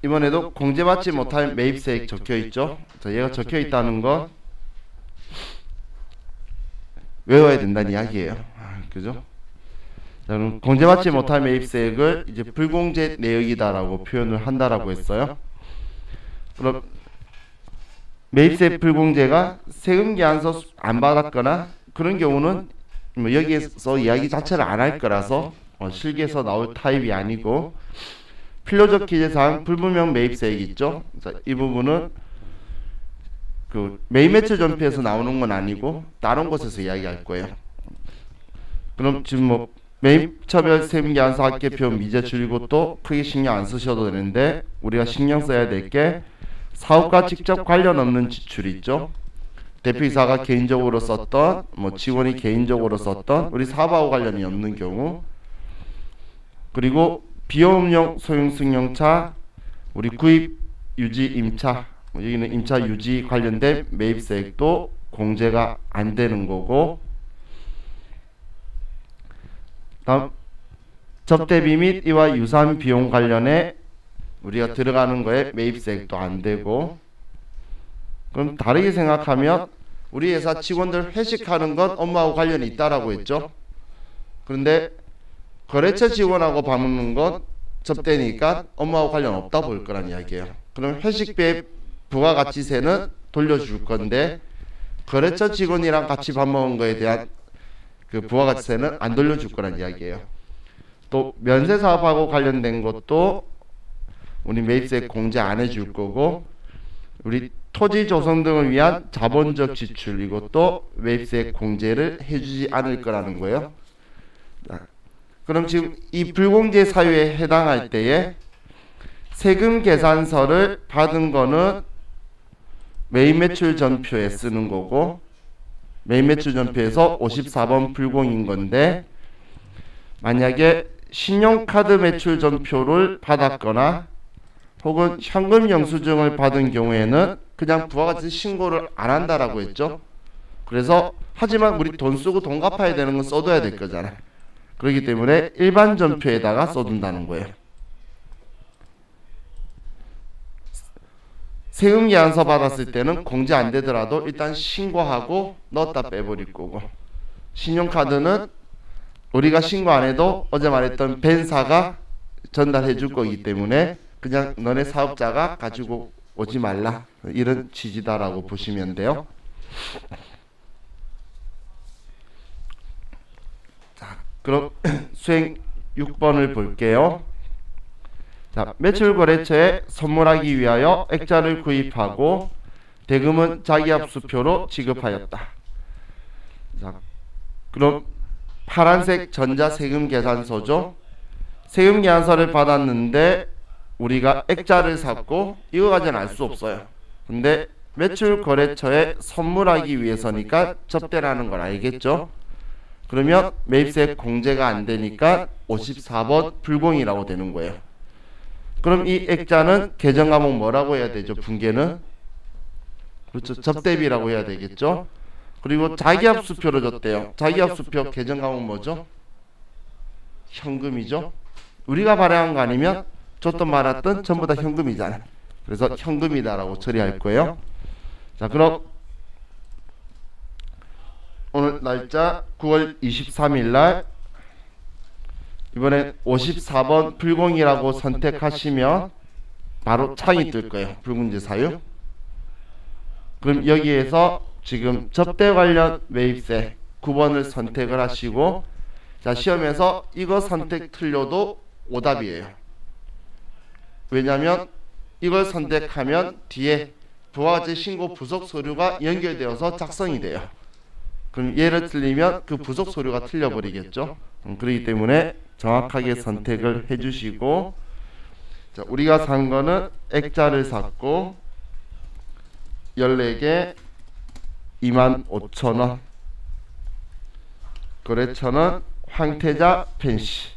이번에도 공제받지 못할 매입세액 적혀있죠. 자, 얘가 적혀있다는 건 외워야 된다는 이야기예요. 그죠? 자, 그럼 공제받지 못할 매입세액을 이제 불공제 내역이다라고 표현을 한다라고 했어요. 그럼 매입세 불공제가 세금계산서 안 받았거나 그런 경우는 뭐 여기에서 이야기 자체를 안 할 거라서 실기에서 나올 타입이 아니고, 필요적 기재사항 불분명 매입세액 있죠. 자, 이 부분은 그 매입매출 전표에서 나오는 건 아니고 다른 곳에서 이야기할 거예요. 그럼 지금 뭐 매입처별 세금계산서 합계표 미제출 이것도 크게 신경 안 쓰셔도 되는데, 우리가 신경 써야 될 게 사업과 직접 관련 없는 지출이 있죠. 대표이사가 개인적으로 썼던, 뭐 직원이 개인적으로 썼던, 우리 사업하고 관련이 없는 경우, 그리고 비용업용 소형 승용차, 우리 구입 유지 임차, 여기는 임차 유지 관련된 매입세액도 공제가 안 되는 거고, 다음 접대비 및 이와 유사한 비용 관련해 우리가 들어가는 거에 매입세액도 안 되고, 그럼 다르게 생각하면 우리 회사 직원들 회식하는 건 업무하고 관련이 있다라고 했죠. 그런데 거래처 직원하고 밥 먹는 건 접대니까 업무하고 관련 없다 볼 거란 이야기예요. 그럼 회식비의 부가가치세는 돌려줄 건데 거래처 직원이랑 같이 밥 먹은 거에 대한 그 부가가치세는 안 돌려줄 거란 이야기예요. 또 면세사업하고 관련된 것도 우리 매입세 공제 안 해줄 거고, 우리 토지 조성 등을 위한 자본적 지출 이것도 매입세 공제를 해주지 않을 거라는 거예요. 그럼 지금 이 불공제 사유에 해당할 때에 세금 계산서를 받은 거는 매입매출 전표에 쓰는 거고, 매입매출 전표에서 54번 불공인 건데, 만약에 신용카드 매출 전표를 받았거나 혹은 현금 영수증을 받은 경우에는 그냥 부가가치 신고를 안 한다라고 했죠. 그래서 하지만 우리 돈 쓰고 돈 갚아야 되는 건 써둬야 될 거잖아요. 그렇기 때문에 일반 전표에다가 써둔다는 거예요. 세금계산서 받았을 때는 공제 안 되더라도 일단 신고하고 넣었다 빼버릴 거고, 신용카드는 우리가 신고 안 해도 어제 말했던 벤사가 전달해 줄 거기 때문에 그냥 너네 사업자가 가지고 오지 말라, 이런 취지다라고 보시면 돼요. 자, 그럼 수행 6번을 볼게요. 자, 매출거래처에 선물하기 위하여 액자를 구입하고 대금은 자기압수표로 지급하였다. 자, 그럼 파란색 전자세금계산서죠. 세금계산서를 받았는데 우리가 액자를 샀고 이거 가지고는 알 수 없어요. 근데 매출거래처에 선물하기 위해서니까 접대라는 걸 알겠죠. 그러면 매입세 공제가 안 되니까 54번 불공이라고 되는 거예요. 그럼 이 액자는 계정과목 뭐라고 해야 되죠? 분계는? 그렇죠. 접대비라고 해야 되겠죠. 그리고 자기압수표로 줬대요. 자기압수표 계정과목 뭐죠? 현금이죠. 우리가 발행한 거 아니면 줬던 말았던 전부 다 현금이잖아요. 그래서 현금이다라고 처리할 거예요. 자, 그럼 오늘 날짜 9월 23일 날 이번에 54번 불공이라고 선택하시면 바로 창이 뜰 거예요. 불공제 사유. 그럼 여기에서 지금 접대 관련 매입세 9번을 선택을 하시고, 자, 시험에서 이거 선택 틀려도 오답이에요. 왜냐하면 이걸 선택하면 뒤에 부가가치 신고 부속 서류가 연결되어서 작성이 돼요. 그럼 얘를 틀리면 그 부속 서류가 틀려버리겠죠. 그렇기 때문에 정확하게 선택을 해주시고, 자, 우리가 산 거는 액자를 샀고 14개 25,000원, 거래처는 황태자 펜시.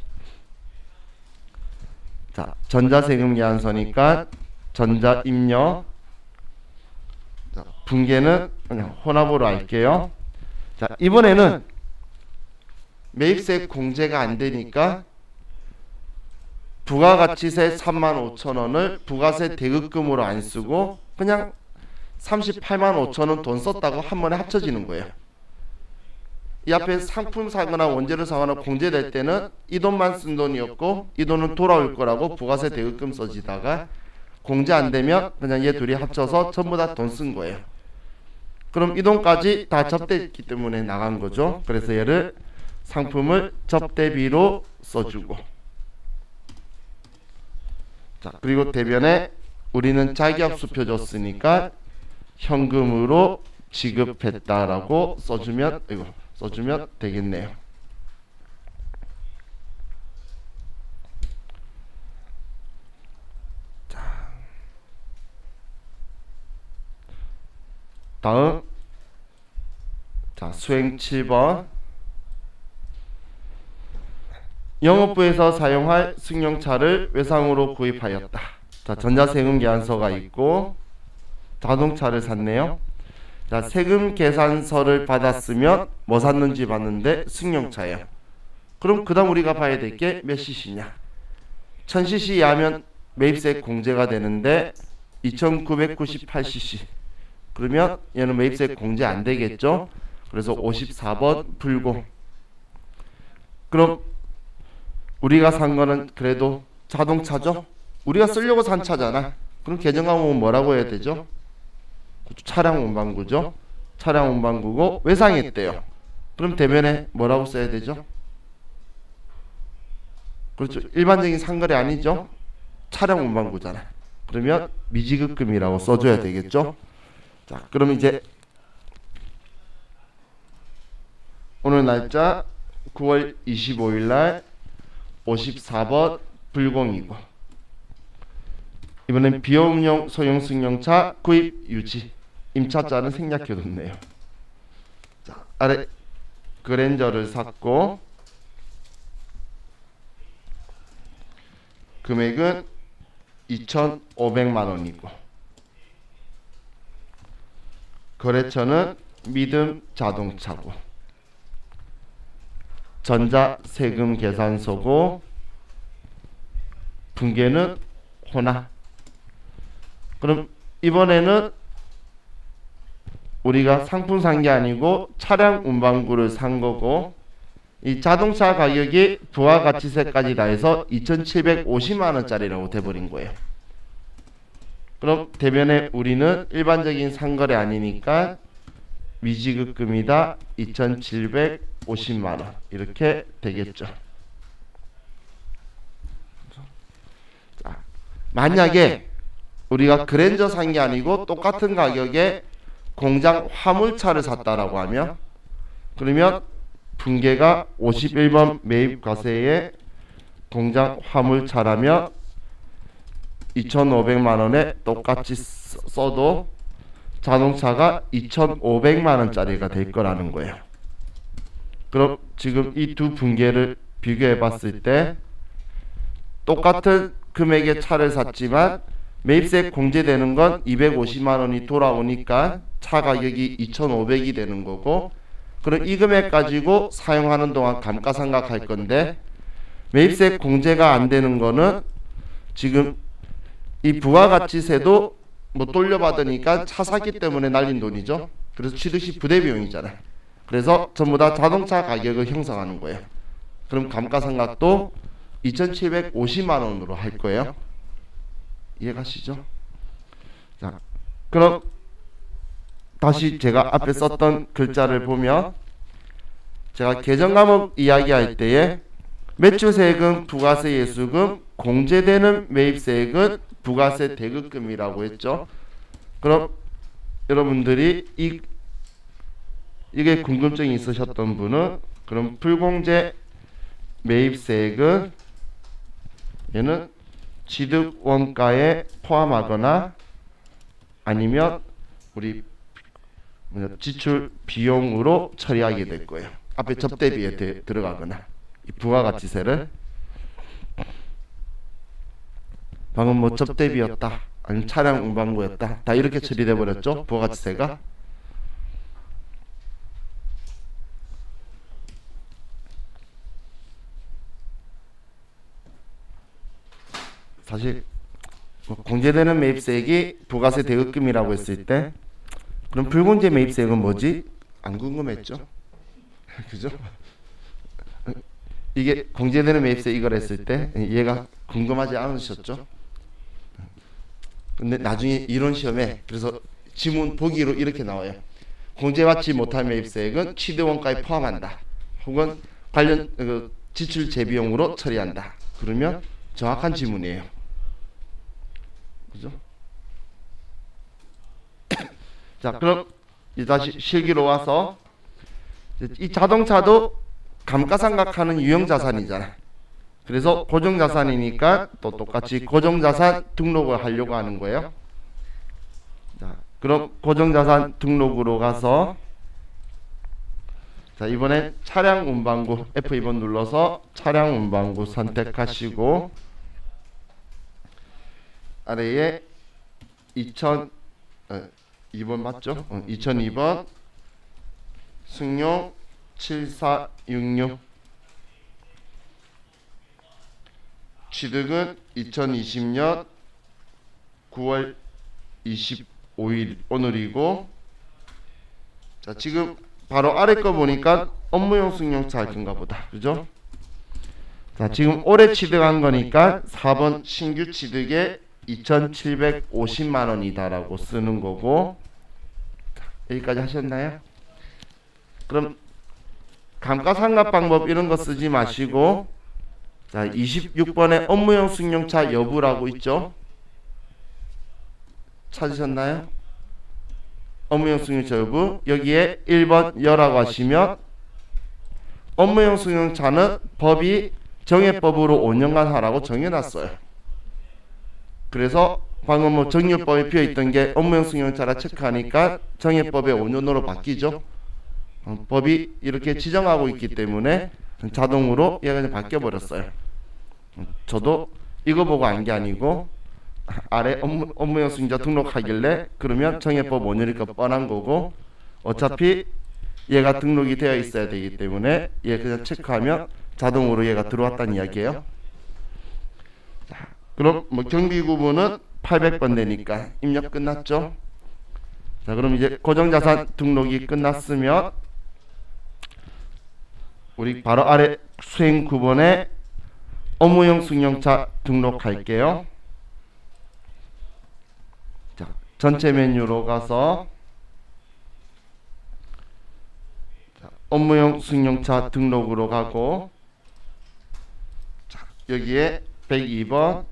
자, 전자세금 계산서니까 전자입력. 자, 분계는 그냥 혼합으로 할게요. 자, 이번에는 매입세 공제가 안 되니까 부가가치세 35,000원을 부가세 대급금으로 안 쓰고 그냥 38만 5천원 돈 썼다고 한 번에 합쳐지는 거예요. 이 앞에 상품 사거나 원재료 사거나 공제될 때는 이 돈만 쓴 돈이었고 이 돈은 돌아올 거라고 부가세 대급금 써지다가 공제 안 되면 그냥 얘 둘이 합쳐서 전부 다 돈 쓴 거예요. 그럼 이 돈까지 다 접대했기 때문에 나간 거죠. 그래서 얘를 상품을 접대비로 써주고, 자, 그리고 대변에 우리는 자기합수표 줬으니까 현금으로 지급했다라고 써주면 되겠네요. 자, 다음, 자, 수행 7번. 영업부에서 사용할 승용차를 외상으로 구입하였다. 자, 전자세금 계산서가 있고 자동차를 샀네요. 자, 세금 계산서를 받았으면 뭐 샀는지 봤는데 승용차예요. 그럼 그 다음 우리가 봐야 될 게 몇 cc냐. 1000cc 이하면 매입세 공제가 되는데 2998cc. 그러면 얘는 매입세 공제 안 되겠죠. 그래서 54번 불공. 그럼 우리가 산 거는 그래도 자동차죠. 우리가 쓰려고 산 차잖아. 그럼 계정하면 뭐라고 해야 되죠? 차량 운반구죠. 차량 운반구고 외상했대요. 그럼 대변에 뭐라고 써야 되죠? 그렇죠. 일반적인 상거래 아니죠. 차량 운반구잖아. 그러면 미지급금이라고 써줘야 되겠죠. 자, 그럼 이제 오늘 날짜 9월 25일 날 54번 불공이고, 이번엔 비용용 소형 승용차 구입 유지 임차자는 생략해뒀네요. 자, 아래 그랜저를 샀고 금액은 2,500만원이고 거래처는 믿음 자동차고 전자세금 계산서고 분계는 호나. 그럼 이번에는 우리가 상품 산 게 아니고 차량 운반구를 산 거고, 이 자동차 가격이 부가가치세까지 다 해서 2,750만원짜리라고 돼버린 거예요. 그럼 대변에 우리는 일반적인 상거래 아니니까 미지급금이다 2,750만원 이렇게 되겠죠. 자, 만약에 우리가 그랜저 산 게 아니고 똑같은 가격에 공장 화물차를 샀다라고 하면, 그러면 분계가 51번 매입과세에 공장 화물차라면 2,500만원에 똑같이 써도 자동차가 2,500만원짜리가 될 거라는 거예요. 그럼 지금 이 두 분계를 비교해 봤을 때 똑같은 금액의 차를 샀지만 매입세 공제되는 건 250만원이 돌아오니까 차 가격이 2,500이 되는 거고, 그럼 이 금액 가지고 사용하는 동안 감가상각할 건데 매입세 공제가 안 되는 거는 지금 이 부가가치세도 뭐 돌려받으니까 차 샀기 때문에 날린 돈이죠. 그래서 취득시 부대비용이잖아요. 그래서 전부 다 자동차 가격을 형성하는 거예요. 그럼 감가상각도 2,750만원으로 할 거예요. 이해가시죠? 자, 그럼 다시 제가 앞에 썼던 글자를 보면, 제가 계정과목 이야기할 때에 매출세액은 부가세 예수금, 공제되는 매입세액은 부가세 대급금이라고 했죠. 그럼 여러분들이 이게 궁금증이 있으셨던 분은, 그럼 불공제 매입세액은 얘는 취득 원가에 포함하거나 아니면 우리 지출 비용으로 처리하게 될 거예요. 앞에 접대비에 들어가거나 이 부가가치세를 방금 뭐 접대비였다 아니면 차량 운반구였다 다 이렇게 처리돼 버렸죠. 부가가치세가. 사실 공제되는 매입세액이 부가세 대급금이라고 했을 때 그럼 불공제 매입세액은 뭐지? 안 궁금했죠? 그죠? 이게 공제되는 매입세 이걸 했을 때 얘가 궁금하지 않으셨죠? 근데 나중에 이론 시험에 그래서 지문 보기로 이렇게 나와요. 공제받지 못한 매입세액은 취득원가에 포함한다. 혹은 관련 지출 재비용으로 처리한다. 그러면 정확한 지문이에요. 그죠? 자, 그럼 다시 실기로 와서 이 자동차도 감가상각하는 유형자산이잖아. 그래서 고정자산이니까 또 똑같이 고정자산 등록을 하려고 하는 거예요. 자, 그럼 고정자산 등록으로 가서 자, 이번엔 차량 운반구 F2번 눌러서 차량 운반구 선택하시고 아래에 2번 맞죠? 2002번 승용 7466 취득은 2020년 9월 25일 오늘이고 자 지금 바로 아래 거 보니까 업무용 승용차 할 건가 보다. 그죠? 자 지금 올해 취득한 거니까 4번 신규 취득에 2,750만 원이다라고 쓰는 거고 여기까지 하셨나요? 그럼 감가상각 방법 이런 거 쓰지 마시고 자 26번에 업무용 승용차 여부라고 있죠? 찾으셨나요? 업무용 승용차 여부 여기에 1번 여라고 하시면 업무용 승용차는 법이 정해법으로 5년간 하라고 정해놨어요. 그래서 방금 뭐 정유법에 비어있던 게 업무용 승용차라 체크하니까 정해법의 5년으로 바뀌죠. 법이 이렇게 지정하고 있기 때문에 자동으로 얘가 그냥 바뀌어 버렸어요. 저도 이거 보고 안 게 아니고 아래 업무용 승용차 등록하길래 그러면 정해법 5년이니까 뻔한 거고 어차피 얘가 등록이 되어 있어야 되기 때문에 얘 그냥 체크하면 자동으로 얘가 들어왔다는 이야기예요. 자, 그럼 뭐 경비구분은 800번 되니까 입력 끝났죠. 자 그럼 이제 고정자산 등록이 끝났으면 우리 바로 아래 수행 9번에 업무용 승용차 등록할게요. 자, 전체 메뉴로 가서 자, 업무용 승용차 등록으로 가고 자, 여기에 102번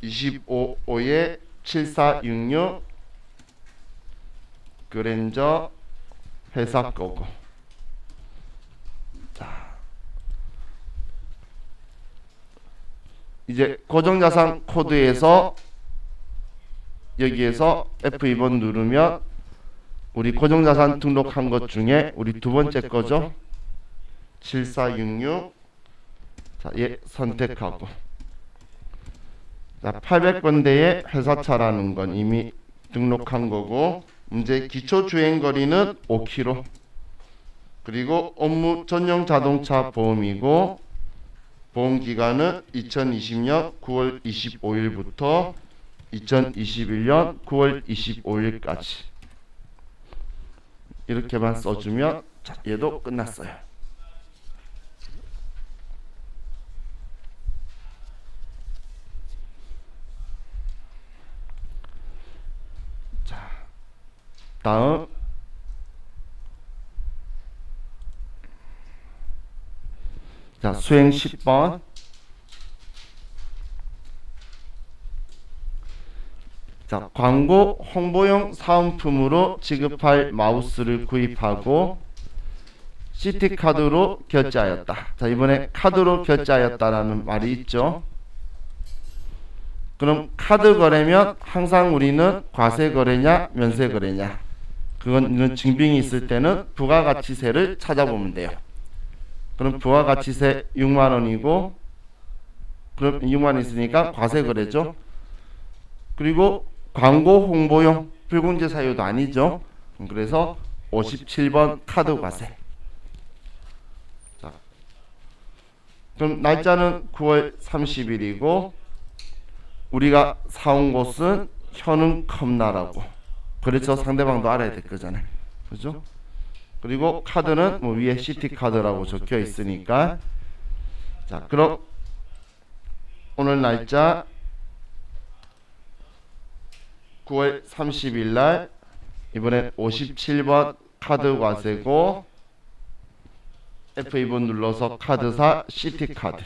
25호에 7466 그랜저 회사 거고 자 이제 고정자산 코드에서 여기에서 F2번 누르면 우리 고정자산 등록한 것 중에 우리 두 번째 거죠. 7466 자, 얘 선택하고 자, 800번대의 회사차라는 건 이미 등록한 거고 문제 기초 주행거리는 5km 그리고 업무 전용 자동차 보험이고 보험기간은 2020년 9월 25일부터 2021년 9월 25일까지 이렇게만 써주면 자, 얘도 끝났어요. 자, 다음 자 수행 10번 자 광고 홍보용 사은품으로 지급할 마우스를 구입하고 시티카드로 결제하였다. 자 이번에 카드로 결제하였다라는 말이 있죠. 그럼 카드 거래면 항상 우리는 과세 거래냐 면세 거래냐 그건 증빙이 있을 때는 부가가치세를 찾아보면 돼요. 그럼 부가가치세 6만원이고 그럼 6만원 있으니까 과세거래죠. 그리고 광고 홍보용 불공제 사유도 아니죠. 그래서 57번 카드 과세. 자, 그럼 날짜는 9월 30일이고 우리가 사온 곳은 현흥 컵라라고. 그래서 상대방도 알아야 될 거잖아요. 그죠? 그리고 카드는 뭐 위에 시티 카드라고 적혀 있으니까. 자, 그럼 오늘 날짜 9월 30일 날 이번엔 57번 카드 과세고 F2번 눌러서 카드사 시티 카드.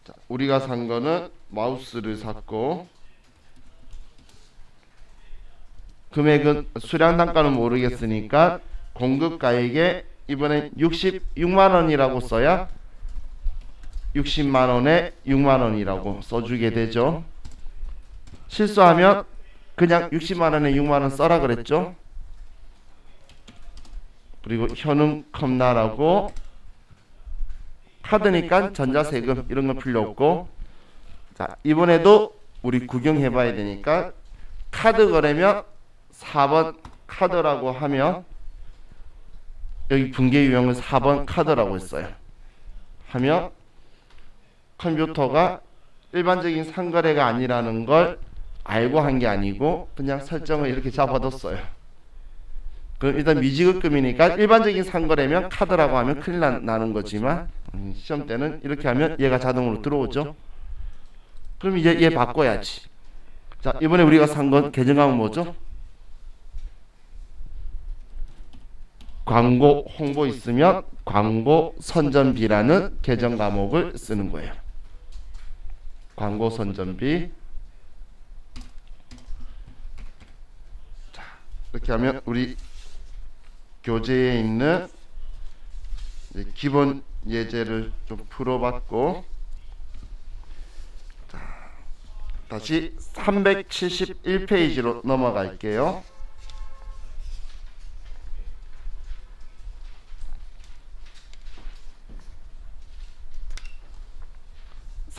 자, 우리가 산 거는 마우스를 샀고 금액은 수량 단가는 모르겠으니까 공급가액에 이번엔 66만 원이라고 써야 60만 원에 6만 원이라고 써주게 되죠. 실수하면 그냥 60만 원에 6만 원 써라 그랬죠. 그리고 현금 컵라라고 카드니까 전자세금 이런 거 필요 없고. 자, 이번에도 우리 구경해 봐야 되니까 카드 거래면 4번 카드라고 하면 여기 분계 유형은 4번 카드라고 했어요. 하면 컴퓨터가 일반적인 상거래가 아니라는 걸 알고 한 게 아니고 그냥 설정을 이렇게 잡아뒀어요. 그럼 일단 미지급금이니까 일반적인 상거래면 카드라고 하면 큰일 나는 거지만 시험 때는 이렇게 하면 얘가 자동으로 들어오죠. 그럼 이제 얘 바꿔야지. 자, 이번에 우리가 산 건 계정하면 뭐죠? 광고 홍보 있으면 광고 선전비라는 계정 과목을 쓰는 거예요. 광고 선전비. 자, 이렇게 하면 우리 교재에 있는 기본 예제를 좀 풀어봤고, 자, 다시 371페이지로 넘어갈게요.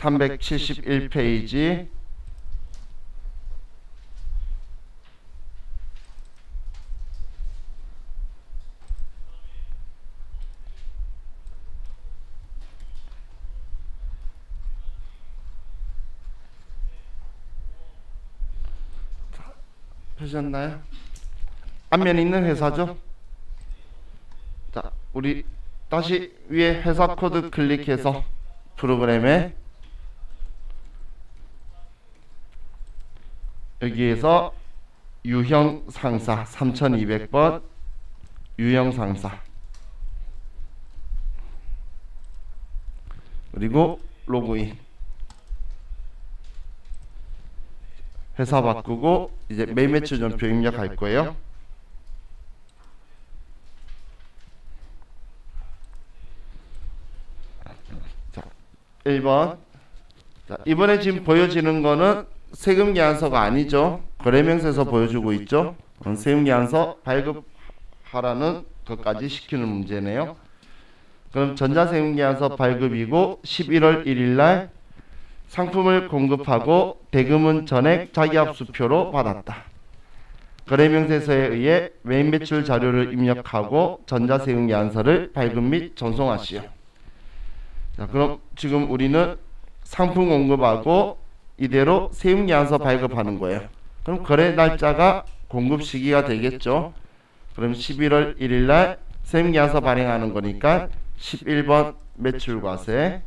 371페이지. 보셨나요? 앞면에 있는 회사죠. 자, 우리 다시 위에 회사 코드 클릭해서 프로그램에 여기에서 유형 상사 3200번 유형 상사 그리고 로그인. 회사 바꾸고 이제 매일 매출 전표 입력할 거예요. 자, 1번. 자, 이번에 지금 보여지는 거는 세금계산서가 아니죠. 거래명세서 보여주고 있죠. 세금계산서 발급하라는 것까지 시키는 문제네요. 그럼 전자세금계산서 발급이고 11월 1일날 상품을 공급하고 대금은 전액 자기압수표로 받았다. 거래명세서에 의해 매입 매출 자료를 입력하고 전자세금계산서를 발급 및 전송하시오. 자, 그럼 지금 우리는 상품 공급하고 이대로 세금계산서 발급하는 거예요. 그럼 거래 날짜가 공급 시기가 되겠죠. 그럼 11월 1일날 세금계산서 발행하는 거니까 11번 매출과세.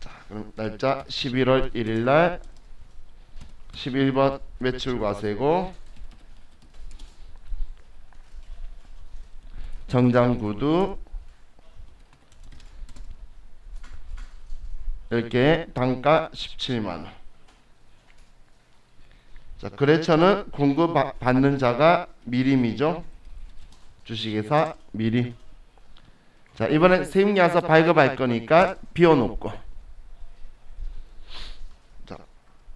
자, 그럼 날짜 11월 1일날 11번 매출과세고 정장구두 10개 단가 17만원. 자, 거래처는 공급받는 자가 미림이죠. 주식회사 미림. 자, 이번엔 세금계산서 발급할 거니까 비워놓고, 자,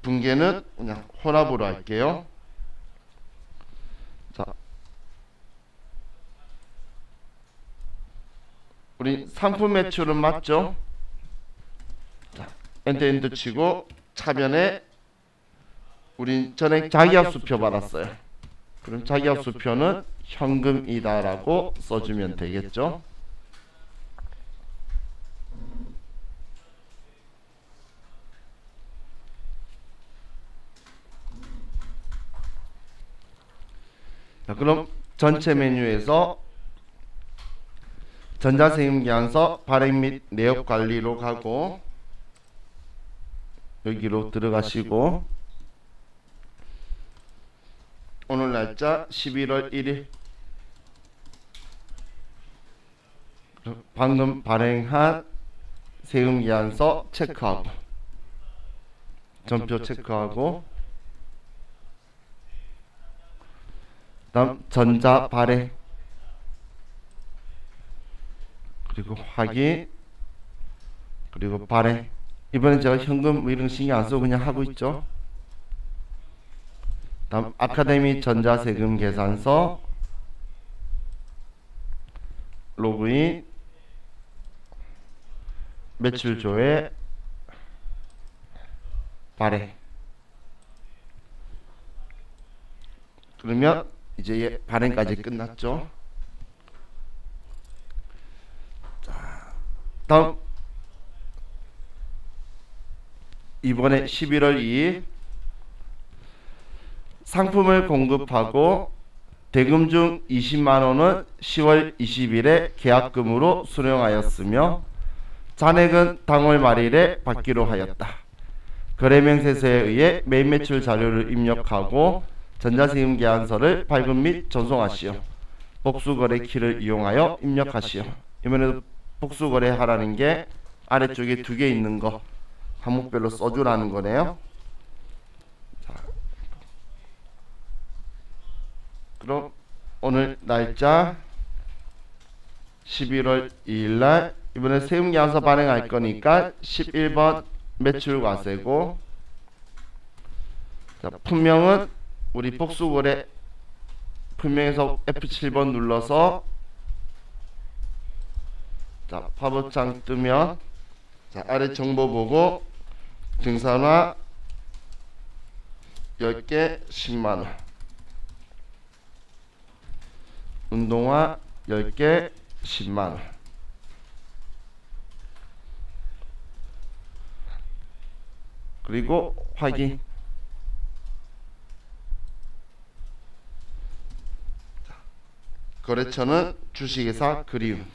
분계는 그냥 혼합으로 할게요. 자, 우리 상품 매출은 맞죠? 엔터 치고 차변에 우린 전액 자기압수표 받았어요. 그럼 자기합수표는 현금이다라고 써주면 되겠죠. 자, 그럼 전체 메뉴에서 전자세금계산서 발행 및 내역 관리로 가고 여기로 들어가시고 오늘 날짜 11월 1일 방금 발행한 세금계산서 체크하고 전표 체크하고 다음 전자 발행 그리고 확인 그리고 발행. 이번엔 제가 현금 뭐 이런 거 신경 안 쓰고 그냥 하고 있죠. 다음 아카데미 전자세금 계산서 로그인 매출 조회 발행. 그러면 이제 발행까지 끝났죠. 자, 다음 이번에 11월 2일 상품을 공급하고 대금 중 20만원은 10월 20일에 계약금으로 수령하였으며 잔액은 당월 말일에 받기로 하였다. 거래명세서에 의해 매입매출 자료를 입력하고 전자세금 계산서를 발급 및 전송하시오. 복수거래 키를 이용하여 입력하시오. 이번에도 복수거래 하라는 게 아래쪽에 두 개 있는 거 항목별로 써주라는 거네요. 자, 그럼 오늘 날짜 11월 2일날 이번에 세금계산서 발행할 거니까 11번 매출과세고, 자, 품명은 우리 복수거래 품명에서 F7번 눌러서 자 팝업창 뜨면 자 아래 정보 보고 등산화 10개 10만원, 운동화 10개 10만원, 그리고 확인. 거래처는 주식회사 그리움.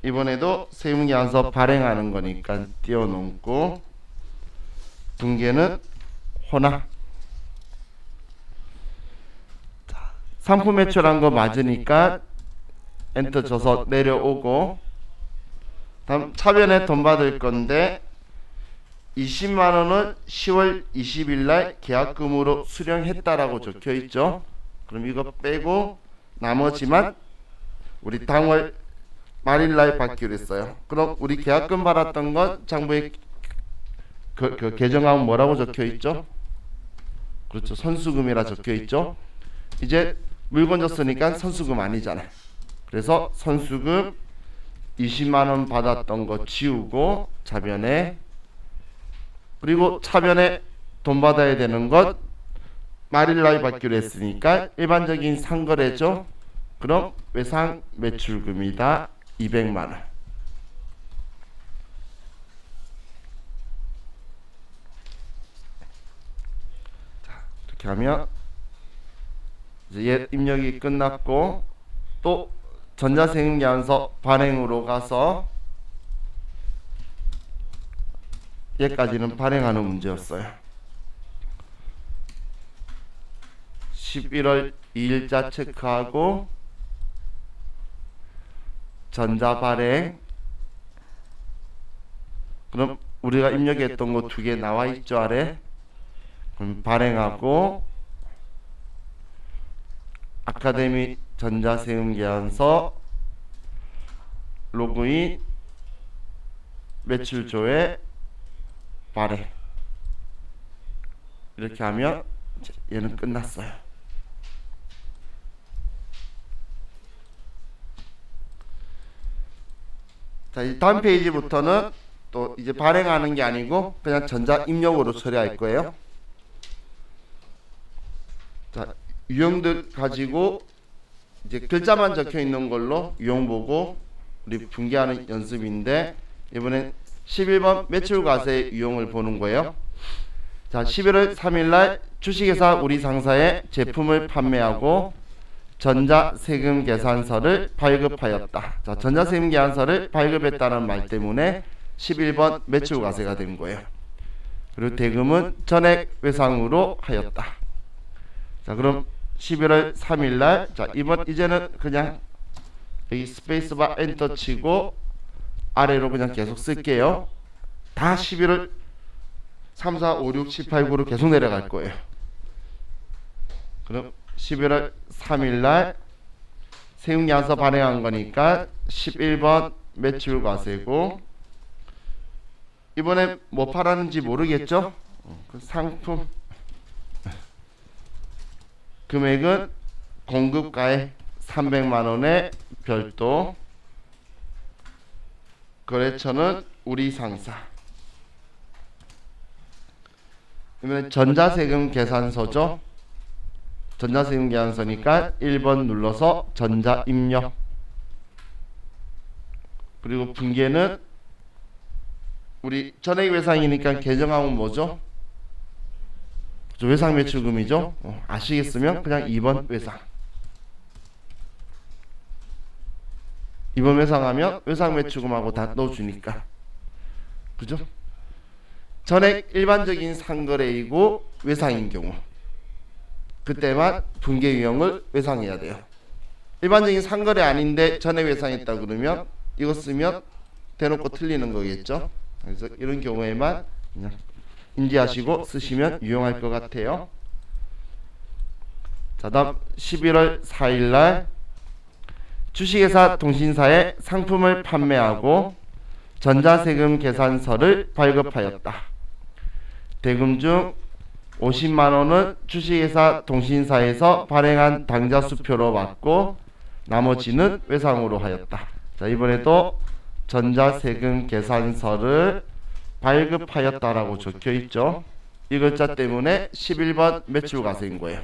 이번에도 세금계산서 발행하는 거니까 띄워놓고 분계는 호나. 상품 매출한 거 맞으니까 엔터 쳐서 내려오고, 다음 차변에 돈 받을 건데 20만원은 10월 20일날 계약금으로 수령했다라고 적혀있죠. 그럼 이거 빼고 나머지만 우리 당월 말일날 받기로 했어요. 그럼 우리 계약금 받았던 건 장부에 그 계정하면 뭐라고 적혀있죠? 그렇죠, 선수금이라 적혀있죠. 이제 물건 줬으니까 선수금 아니잖아요. 그래서 선수금 20만원 받았던 거 지우고 차변에, 그리고 차변에 돈 받아야 되는 것 말일날 받기로 했으니까 일반적인 상거래죠. 그럼 외상 매출금이다 200만원. 자, 이렇게 하면 이제 얘 입력이 끝났고, 또 전자세금계산서 발행으로 가서 얘까지는 발행하는 문제였어요. 11월 2일자 체크하고 전자발행, 그럼 우리가 입력했던 거 두 개 나와있죠 아래. 그럼 발행하고 아카데미 전자세금계산서 로그인 매출조회 발행, 이렇게 하면 얘는 끝났어요. 자, 이 다음 페이지부터는 또 이제 발행하는 게 아니고 그냥 전자 입력으로 처리할 거예요. 자, 유형들 가지고 이제 글자만 적혀 있는 걸로 유형 보고 우리 분개하는 연습인데, 이번엔 11번 매출과세 유형을 보는 거예요. 자, 11월 3일날 주식회사 우리 상사에 제품을 판매하고 전자세금 계산서를 발급하였다. 자, 전자세금 계산서를 발급했다는 말 때문에 11번 매출과세가 된 거예요. 그리고 대금은 전액 외상으로 하였다. 자, 그럼 11월 3일날, 자, 이제는 그냥 여기 스페이스바 엔터 치고 아래로 그냥 계속 쓸게요. 다 11월 3, 4, 5, 6, 7, 8, 9로 계속 내려갈 거예요. 그럼 11월 3일날 세금계산서 발행한 거니까 11번 매출과세고, 이번에 뭐 팔았는지 모르겠죠? 그 상품 금액은 공급가액 300만원의 별도, 거래처는 우리 상사. 그러면 전자세금 계산서죠. 전자세금 계산서니까 1번 눌러서 전자 입력. 그리고 분계는 우리 전액 외상이니까 계정하면 뭐죠? 외상 매출금이죠. 아시겠으면 그냥 2번 외상. 2번 외상하면 외상 매출금하고 다 넣어주니까. 그죠? 전액 일반적인 상거래이고 외상인 경우, 그때만 분계 유형을 외상해야 돼요. 일반적인 상거래 아닌데 전액 외상했다 그러면 이거 쓰면 대놓고 틀리는 거겠죠. 그래서 이런 경우에만 그냥 인지하시고 쓰시면 유용할 것 같아요. 자, 다음 11월 4일날 주식회사 통신사에 상품을 판매하고 전자세금 계산서를 발급하였다. 대금 중 50만원은 주식회사 통신사에서 발행한 당좌수표로 받고 나머지는 외상으로 하였다. 자, 이번에도 전자세금 계산서를 발급하였다라고 적혀있죠. 이 글자 때문에 11번 매출과세인 거예요.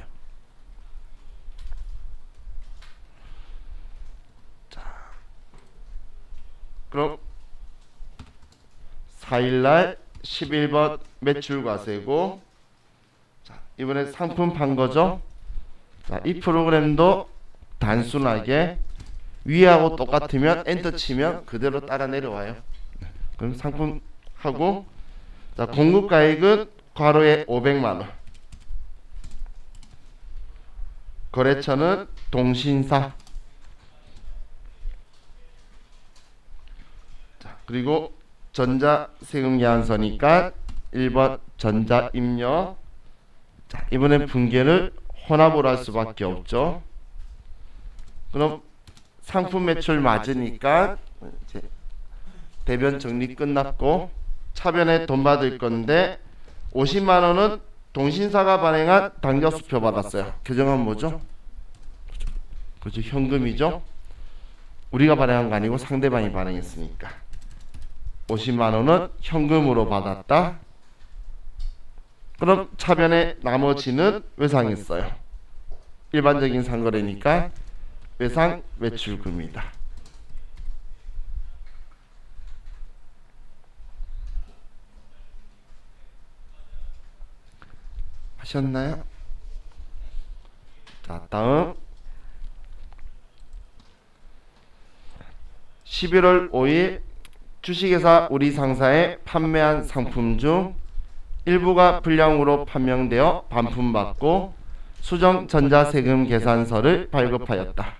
자, 그럼 4일날 11번 매출과세고, 자, 이번에 상품 판 거죠. 자, 이 프로그램도 단순하게 위하고 똑같으면 엔터 치면 그대로 따라 내려와요. 그럼 상품 하고, 자, 공급가액은 괄호에 500만원, 거래처는 동신사. 자, 그리고 전자세금 계산서니까 1번 전자 입력. 자, 이번엔 분계를 혼합으로 할 수밖에 없죠. 그럼 상품 매출 맞으니까 이제 대변 정리 끝났고 차변에 돈 받을 건데 50만원은 동신사가 발행한 당좌수표 받았어요. 계정은 뭐죠? 그죠, 현금이죠. 우리가 발행한 거 아니고 상대방이 발행했으니까 50만원은 현금으로 받았다. 그럼 차변에 나머지는 외상했어요. 일반적인 상거래니까 외상 매출금이다. 하셨나요? 자, 다음 11월 5일 주식회사 우리 상사에 판매한 상품 중 일부가 불량으로 판명되어 반품받고 수정 전자세금 계산서를 발급하였다.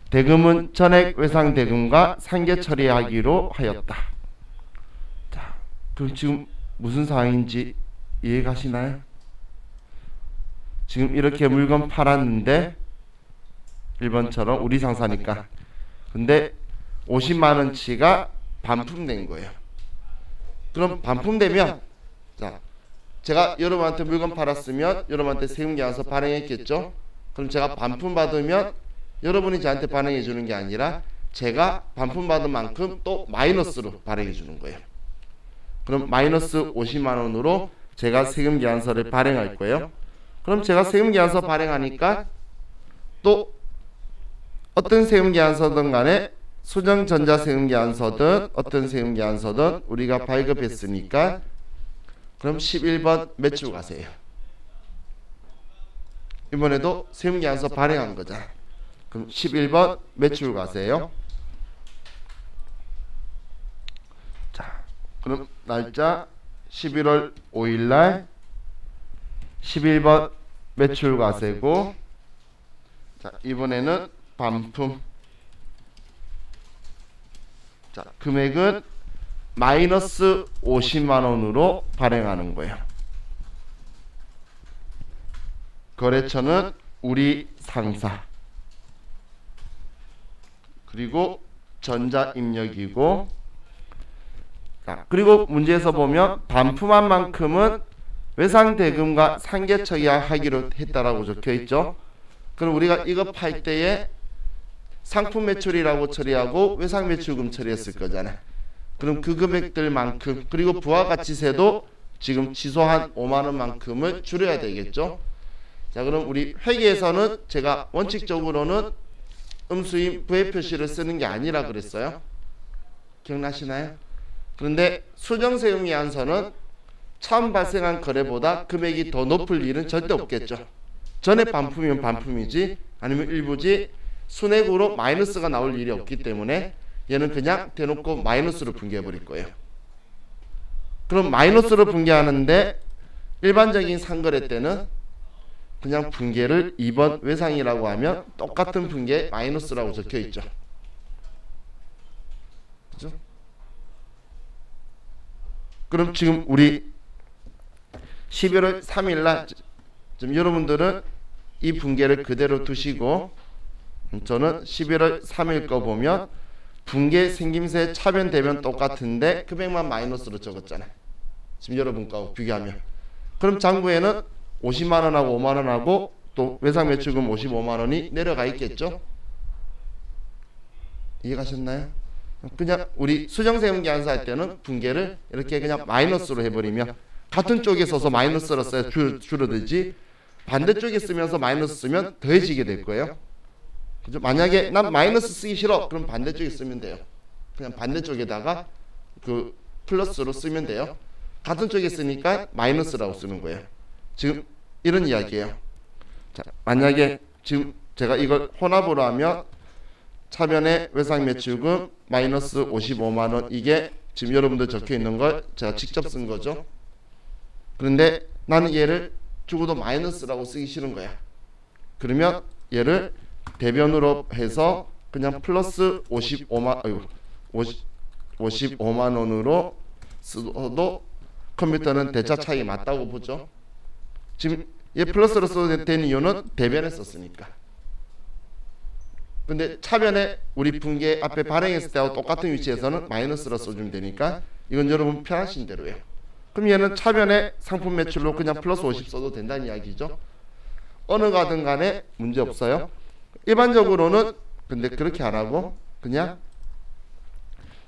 대금은 전액 외상 대금과 상계 처리하기로 하였다. 자, 그럼 지금 무슨 상황인지 이해가시나요? 지금 이렇게 물건 팔았는데 1번처럼 우리 상사니까, 근데 50만원치가 반품된 거예요. 그럼 반품되면, 자, 제가 여러분한테 물건 팔았으면 여러분한테 세금계산서 발행했겠죠. 그럼 제가 반품 받으면 여러분이 저한테 발행해 주는 게 아니라 제가 반품 받은 만큼 또 마이너스로 발행해 주는 거예요. 그럼 마이너스 50만원으로 제가 세금계산서를 발행할 거예요. 그럼 제가 세금계산서 발행하니까 또 어떤 세금계산서든 간에 수정전자세금계산서든 어떤 세금계산서든 우리가 발급했으니까 그럼 11번 매출과세예요. 이번에도 세금계산서 발행한 거잖아. 그럼 11번 매출과세예요. 자, 그럼 날짜 11월 5일날 11번 매출과세고, 자, 이번에는 반품. 자, 금액은 마이너스 50만원으로 발행하는 거예요. 거래처는 우리 상사, 그리고 전자입력이고, 자, 그리고 문제에서 보면 반품한 만큼은 외상대금과 상계처리하기로 했다라고 적혀있죠. 그럼 우리가 이거 팔 때에 상품 매출이라고 처리하고 외상 매출금 처리했을 거잖아. 그럼 그 금액들만큼, 그리고 부가가치세도 지금 지소한 5만원만큼을 줄여야 되겠죠. 자, 그럼 우리 회계에서는 제가 원칙적으로는 음수인 부의 표시를 쓰는 게 아니라 그랬어요. 기억나시나요? 그런데 수정세금계산서는 처음 발생한 거래보다 금액이 더 높을 일은 절대 없겠죠. 전에 반품이면 반품이지, 아니면 일부지 순액으로 마이너스가 나올 일이 없기 때문에 얘는 그냥 대놓고 마이너스로 분개해 버릴 거예요. 그럼 마이너스로 분개하는데 일반적인 상거래 때는 그냥 분개를 2번 외상이라고 하면 똑같은 분개 마이너스라고 적혀 있죠. 그죠? 그럼 지금 우리 11월 3일날 지금 여러분들은 이 분개를 그대로 두시고, 저는 11월 3일 거 보면 분개 생김새 차변 대변 똑같은데 금액만 마이너스로 적었잖아요. 지금 여러분 거하고 비교하면. 그럼 장부에는 50만원하고 5만원하고 또 외상매출금 55만원이 내려가 있겠죠. 이해가셨나요? 그냥 우리 수정세금계산서 할 때는 분개를 이렇게 그냥 마이너스로 해버리면 같은 쪽에 써서 마이너스로 써야 줄어들지, 반대쪽에 쓰면서 마이너스 쓰면 더해지게 될 거예요. 그죠? 만약에 난 마이너스 쓰기 싫어, 그럼 반대쪽에 쓰면 돼요. 그냥 반대쪽에다가 그 플러스로 쓰면 돼요. 같은 쪽에 쓰니까 마이너스라고 쓰는 거예요. 지금 이런 이야기예요. 자, 만약에 지금 제가 이걸 혼합으로 하면 차변의 외상매출금 마이너스 55만원, 이게 지금 여러분들 적혀 있는 걸 제가 직접 쓴 거죠. 그런데 나는 얘를 죽어도 마이너스라고 쓰기 싫은 거야. 그러면 얘를 대변으로 해서 그냥 플러스 55만 원으로 써도 컴퓨터는 대차 차이 맞다고 보죠. 지금 얘 플러스로 써도 된 이유는 대변에 썼으니까. 근데 차변에 우리 분계 앞에 발행했을 때하고 똑같은 위치에서는 마이너스로 써주면 되니까 이건 여러분 편하신 대로예요. 그럼 얘는 차변에 상품 매출로 그냥 플러스 50 써도 된다는 이야기죠. 어느 가든 간에 문제 없어요. 일반적으로는 근데 그렇게 안 하고 그냥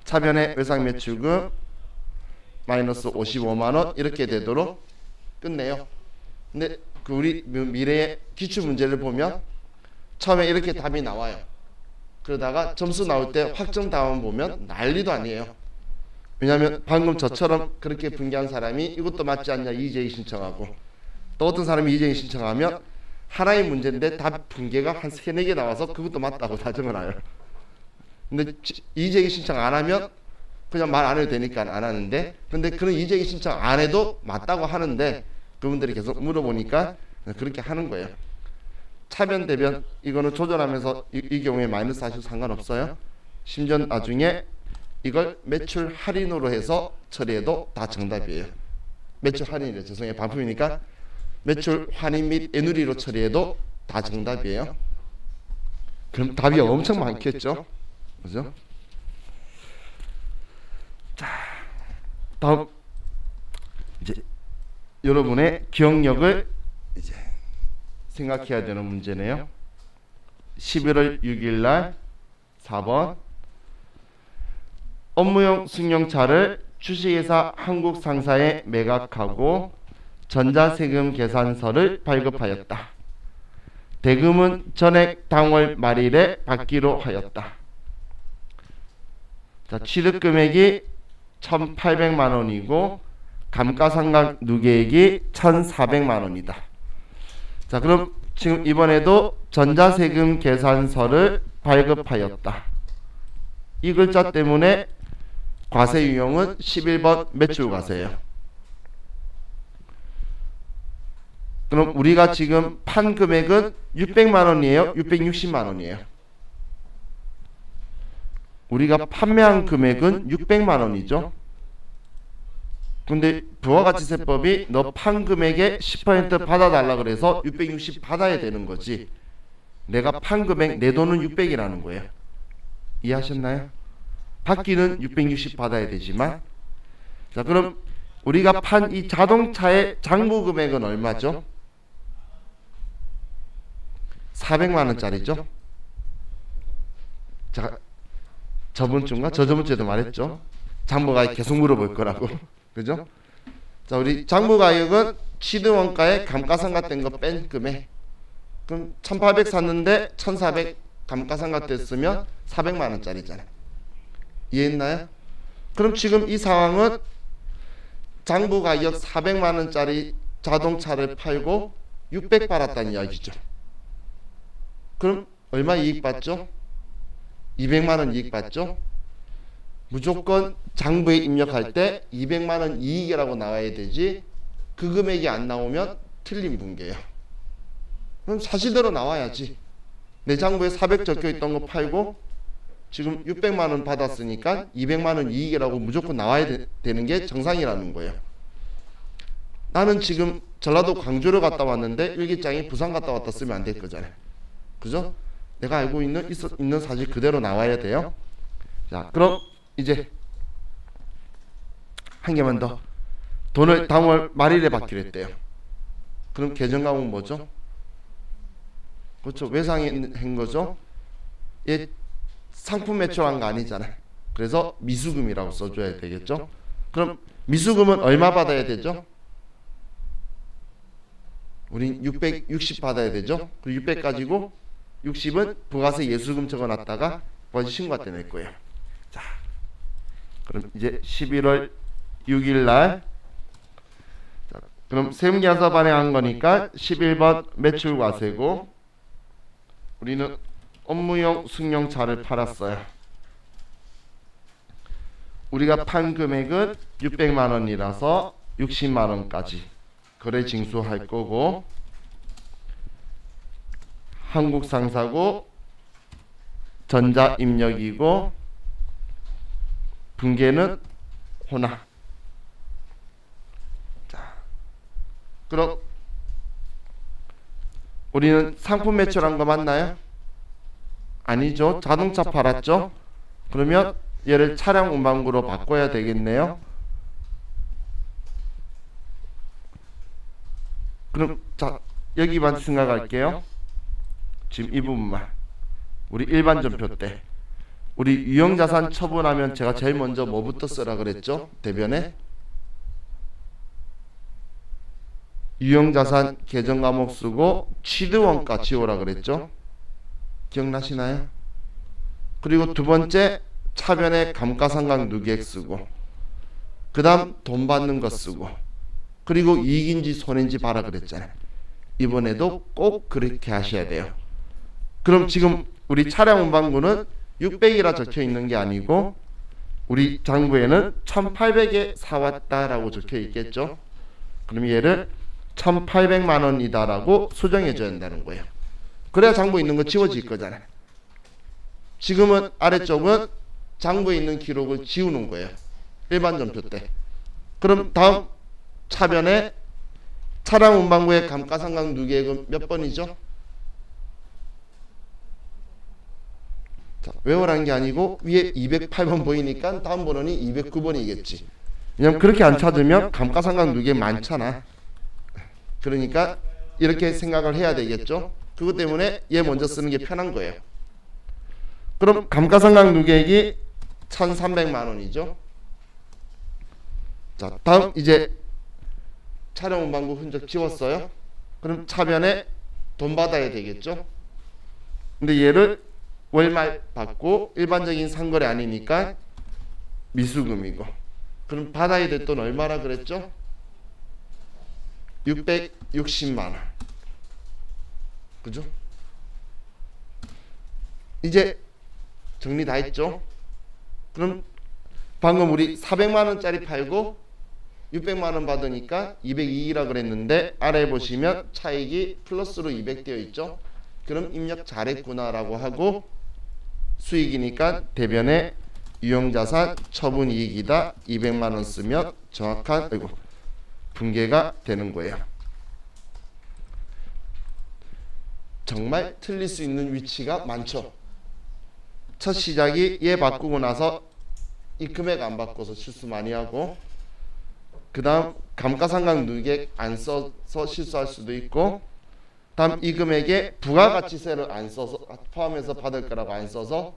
차변의 외상 매출금 마이너스 55만원 이렇게 되도록 끝내요. 근데 그 우리 미래의 기출 문제를 보면 처음에 이렇게 답이 나와요. 그러다가 점수 나올 때 확정 답안 보면 난리도 아니에요. 왜냐하면 방금 저처럼 그렇게 분개한 사람이 이것도 맞지 않냐 이재희 신청하고, 또 어떤 사람이 이재희 신청하면 하나의 문제인데 답 분개가 한 3-4개 나와서 그것도 맞다고 다정을 해요. 근데 이재희 신청 안 하면 그냥 말 안 해도 되니까 안 하는데, 근데 그런 이재희 신청 안 해도 맞다고 하는데 그분들이 계속 물어보니까 그렇게 하는 거예요. 차변 대변 이거는 조절하면서 이 경우에 마이너스 하셔도 상관없어요. 심지어 나중에 이걸 매출 할인으로 해서 처리해도 다 정답이에요. 매출 할인이래, 죄송해요, 반품이니까 매출 할인 및 애누리로 처리해도 다 정답이에요. 그럼 답이 엄청 많겠죠, 그죠? 자, 다음 이제 여러분의 기억력을 이제 생각해야 되는 문제네요. 11월 6일 날 4번 업무용 승용차를 주식회사 한국상사에 매각하고 전자세금 계산서를 발급하였다. 대금은 전액 당월 말일에 받기로 하였다. 자, 취득금액이 1,800만 원이고 감가상각 누계액이 1,400만 원이다. 자, 그럼 지금 이번에도 전자세금 계산서를 발급하였다. 이 글자 때문에 과세 유형은 11번 매출과세예요. 그럼 우리가 지금 판 금액은 600만 원이에요? 660만 원이에요? 우리가 판매한 금액은 600만 원이죠. 근데 부가가치세법이 너 판 금액의 10% 받아달라 그래서 660 받아야 되는 거지. 내가 판 금액 내 돈은 600이라는 거예요. 이해하셨나요? 받기는 660 받아야 되지만, 자, 그럼 우리가 판 이 자동차의 장부 금액은 얼마죠? 400만 원짜리죠. 자, 저번 주인가 저저번 주에도 말했죠. 장부가액 계속 물어볼 거라고. 그죠? 자, 우리 장부가액은 취득원가에 감가상각된 거 뺀 금액. 그럼 1,800 샀는데 1,400 감가상각됐으면 400만 원짜리잖아요. 이해했나요? 그럼 지금 이 상황은 장부가격 400만 원짜리 자동차를 팔고 600 받았다는 이야기죠. 그럼 얼마 이익 받죠? 200만 원 이익 받죠? 무조건 장부에 입력할 때 200만 원 이익이라고 나와야 되지, 그 금액이 안 나오면 틀린 분계예요. 그럼 사실대로 나와야지. 내 장부에 400 적혀 있던 거 팔고 지금 600만 원 받았으니까 200만 원 이익이라고 무조건 나와야 되는 게 정상이라는 거예요. 나는 지금 전라도 광주를 갔다 왔는데 일기장이 부산 갔다 왔다 쓰면 안 될 거잖아요. 그죠? 내가 알고 있는 사실 그대로 나와야 돼요. 자, 그럼 이제 한 개만 더. 돈을 당월 말일에 받기로 했대요. 그럼 계정과목은 뭐죠? 그렇죠. 외상한 거죠. 얘 상품 매출한 거 아니잖아요. 그래서 미수금이라고 써줘야 되겠죠. 그럼 미수금은 얼마 받아야 되죠? 우린 660 받아야 되죠. 그 600 가지고 60은 부가세 예수금 적어놨다가 벌써 신고할 때 낼 거예요. 자, 그럼 이제 11월 6일 날, 자, 그럼 세무계산서 발행한 거니까 11번 매출과세고, 우리는 업무용 승용차를 팔았어요. 우리가 판 금액은 600만 원이라서 60만 원까지 거래 징수할 거고, 한국 상사고 전자 입력이고 분계는 호나. 자, 그럼 우리는 상품 매출한 거 맞나요? 아니죠. 자동차 팔았죠. 그러면 얘를 차량 운반구로 바꿔야 되겠네요. 그럼 자, 여기만 생각할게요. 지금 이 부분만. 우리 일반 전표 때 우리 유형자산 처분하면 제가 제일 먼저 뭐부터 쓰라 그랬죠? 대변에 유형자산 계정과목 쓰고 취득원가 지우라 그랬죠? 기억나시나요? 그리고 두 번째 차변에 감가상각 누계액 쓰고, 그 다음 돈 받는 거 쓰고, 그리고 이익인지 손해인지 봐라 그랬잖아요. 이번에도 꼭 그렇게 하셔야 돼요. 그럼 지금 우리 차량 운반구는 600이라 적혀 있는 게 아니고 우리 장부에는 1800에 사왔다라고 적혀 있겠죠. 그럼 얘를 1800만 원이다라고 수정해 줘야 한다는 거예요. 그래야 장부에 있는 거 지워질 거잖아요. 지금은 아래쪽은 장부에 있는 기록을 지우는 거예요. 일반 전표 때. 그럼 다음 차변에 차량 운반구의 감가상각 누계액은 몇 번이죠? 자, 외우라는 게 아니고 위에 208번 보이니까 다음 번호는 209번이겠지. 왜냐면 그렇게 안 찾으면 감가상각 누계액 많잖아. 그러니까 이렇게 생각을 해야 되겠죠. 그것 때문에 얘 먼저 쓰는 게 편한 거예요. 그럼 감가상각 누계액이 1,300만 원이죠. 자, 다음 이제 촬영 문방구 흔적 지웠어요. 그럼 차변에 돈 받아야 되겠죠. 근데 얘를 월말 받고 일반적인 상거래 아니니까 미수금이고, 그럼 받아야 될 돈 얼마라 그랬죠? 660만 원. 그죠? 이제 정리 다 했죠? 그럼 방금 우리 400만 원짜리 팔고 600만 원 받으니까 202라 그랬는데 아래 보시면 차익이 플러스로 200 되어 있죠? 그럼 입력 잘했구나라고 하고 수익이니까 대변에 유형자산 처분이익이다 200만 원 쓰면 정확한 분계가 되는 거예요. 정말 틀릴 수 있는 위치가 많죠. 첫 시작이 얘 바꾸고 나서 이 금액 안 바꿔서 실수 많이 하고, 그 다음 감가상각 누계액 안 써서 실수할 수도 있고, 다음 이 금액에 부가가치세를 안 써서 포함해서 받을 거라고 안 써서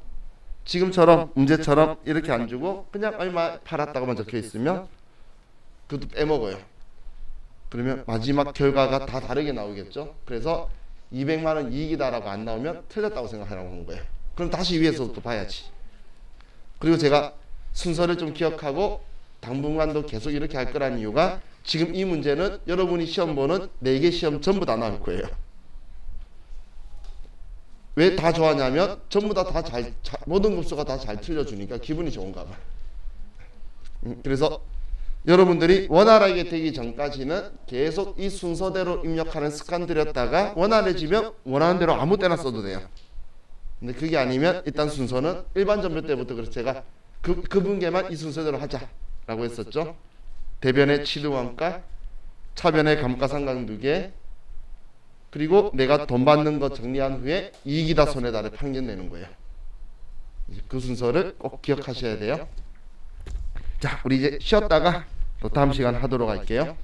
지금처럼 문제처럼 이렇게 안 주고 그냥 얼마 팔았다고만 적혀 있으면 그것도 빼먹어요. 그러면 마지막 결과가 다 다르게 나오겠죠. 그래서 200만 원 이익이다라고 안 나오면 틀렸다고 생각하라고 하는 거예요. 그럼 다시 위에서부터 봐야지. 그리고 제가 순서를 좀 기억하고 당분간도 계속 이렇게 할 거라는 이유가, 지금 이 문제는 여러분이 시험 보는 4개 시험 전부 다 나올 거예요. 왜 다 좋아하냐면 전부 다 모든 급수가 다 잘 틀려주니까 기분이 좋은가 봐. 그래서 여러분들이 원활하게 되기 전까지는 계속 이 순서대로 입력하는 습관 들였다가 원활해지면 원하는 대로 아무 때나 써도 돼요. 근데 그게 아니면 일단 순서는 일반 전별 때부터, 그래서 제가 그 분계만 이 순서대로 하자라고 했었죠. 대변의 취득원가, 차변의 감가상각 누계, 그리고 내가 돈 받는 거 정리한 후에 이익이다 손해다를 평균 내는 거예요. 그 순서를 꼭 기억하셔야 돼요. 자, 우리 이제 쉬었다가 또 다음 시간 하도록 할게요.